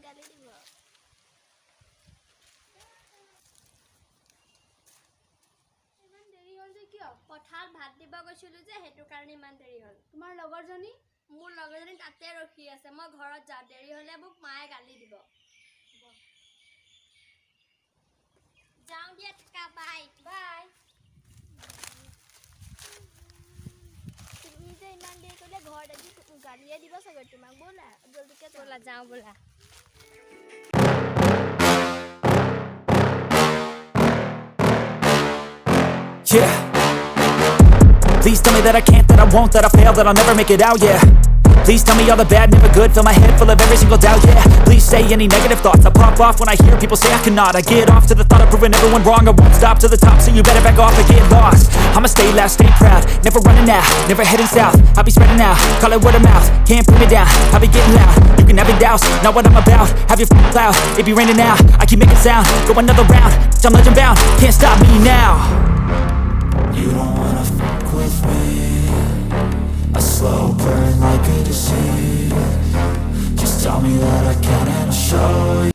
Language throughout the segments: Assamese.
গালি দিব ইমান দেৰি হ'ল যে কিয় পথাৰত ভাত দিব গৈছিলো যে হেতু কাৰণে ইমান দেৰি হ'ল তোমাৰ লগৰজনী মোৰ লগৰজনী তাতে ৰখি আছে মই ঘৰত যা দেৰি হ'লে মোক মায়ে গালি দিব যাওঁ দিয়া থাকা বাই বাই তুমি যে ইমান দেৰি কৰিলে ঘৰত আজি গালিয়ে দিব চাগৈ তোমাক ব'লা জলদিকে ব'লা যাওঁ ব'লা Yeah. Please tell me that I can't, that I won't, that I fail, that I'll never make it out, yeah. Please tell me all the bad, never good, fill my head full of every single doubt, yeah. Please say any negative thoughts, I pop off when I hear people say I cannot. I get off to the thought of proving everyone wrong, I won't stop to the top, so you better back off and get lost. I'ma stay loud, stay proud, never running out, never heading south. I'll be spreading out, call it word of mouth, can't put me down, I'll be getting loud. You can have your doubts, not what I'm about, have your f***ing cloud, it be raining now. I keep making sound, go another round, I'm legend bound, can't stop me now. You don't wanna fuck with me, a slow burn like a disease. Just tell me that I can and I'll show you.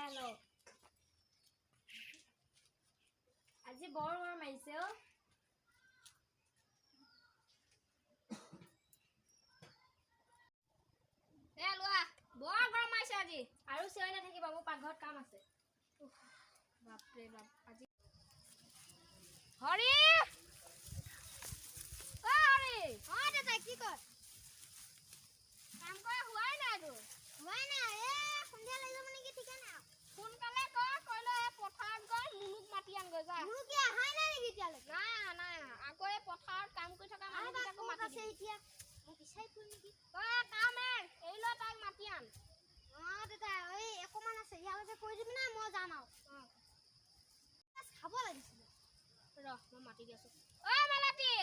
Hello. আজি বৰ গৰম আহিছে অ লোৱা বৰ গৰম আহিছে আজি আৰু চিঞৰি নাথাকিবা মোৰ পাকঘৰত কাম আছে বাপৰে বাপ আজি হৰি হৰি দাদা কি কৰ কাম কৰা হোৱাই নাই তোৰ হোৱাই নাই সন্ধিয়া লাগিব মানে কি ঠিক নাই সোনকালে কইলো পথাৰত গৈ মুনুক মাতি আনগৈ যা মুনুক কি আহাই নাই নেকি এতিয়ালে নাই আকৌ পথাৰত কাম কৰি থকা মানুহকেইটাকো মাতি আছে এতিয়া মোক বিচাৰি ফুল নেকি কাম এই ল তাক মাতি আন দাদা এই একমান আছে ইয়ালে কৈ দিবি না মই যাম আও খাব লাগিছিল ৰহ মই মাতি দি আছো মালতী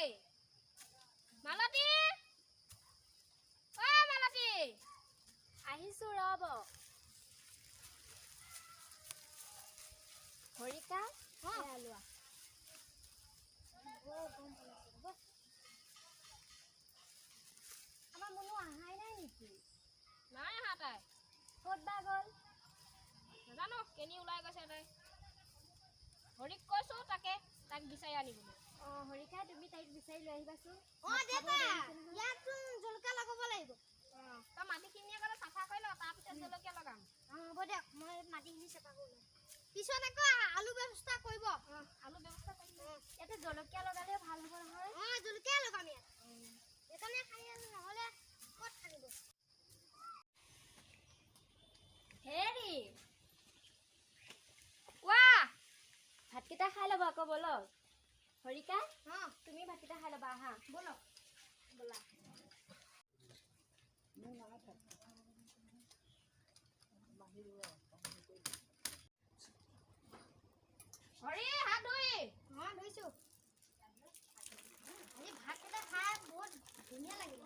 মালতী মালতী আহিছো ৰব হৰিকা লোৱা আমাৰ মনো আহাই নাই নেকি নাই আহা তাই ক'ত বা গ'ল নাজানো কেনি ওলাই গৈছে তাই হৰিক কৈছো তাক বিচাৰি আনিবলৈ হৰিকা তুমি তাইক বিচাৰি লৈ আহিবাচোন দেতা ইয়াতচোন জলকীয়া লগাব লাগিব তই মাটিখিনি আগতে চাফা কৰি ল তাৰপিছত জলকীয়া লগাম হ'ব দিয়ক মই মাটিখিনি চাফা কৰি লম পিছত আকৌ আলু ব্যৱস্থা কৰিব আলু ব্যৱস্থা কৰিম ইয়াতে জলকীয়া লগালে ভাল হ'ব নহয় জলকীয়া লগাম ইয়াত এখানে খাই নহ'লে ক'ত খানিব হেৰি ভাতকেইটা খাই ল'ব আকৌ বলক হৰিকা তুমি ভাতকেইটা খাই ল'বা আহা বলক ব'লা হৰি হাত ধুই ধুইছো আজি ভাতকেইটা খাই বহুত ধুনীয়া লাগিল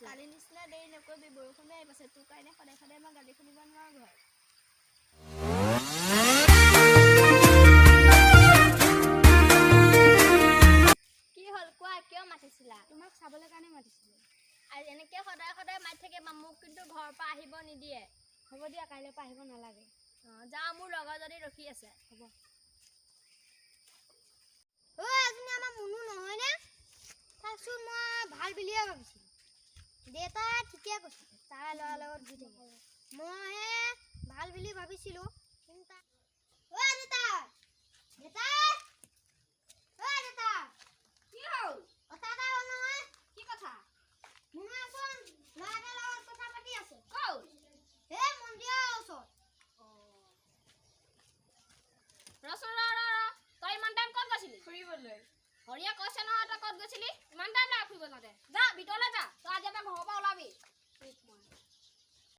কালি নিচিনা দেৰি নকৰিবি ৰখি আছে হ'ব ঐ এজনী আমাৰ মুনু নহয় নে তাকচোন মই ভাল বুলিয়ে ভাবিছিলোঁ দেউতা ঠিকে কৈছে তাই ল'ৰাৰ লগত গৈ থাকে মইহে ভাল বুলি ভাবিছিলোঁ কিন্তু ঐ দেউতা দেউতা ঐ দেউতা কি হ'ল কথা এটা হ'ল নহয় কি কথা মুনুচোন ল'ৰাটাৰ লগত কথা পাতি আছে ক'ত হে মন্দিৰৰ ওচৰত তই ইমান টাইম ক'ত গৈছিলি ফুৰিবলৈ হৰিয়ে কৈছে নহয় তই ক'ত গৈছিলি ইমান টাইম লাগে ফুৰিব যাওঁতে যা ভিতৰলৈ যা তই আজিৰ পৰা ঘৰৰ পৰা ওলাবি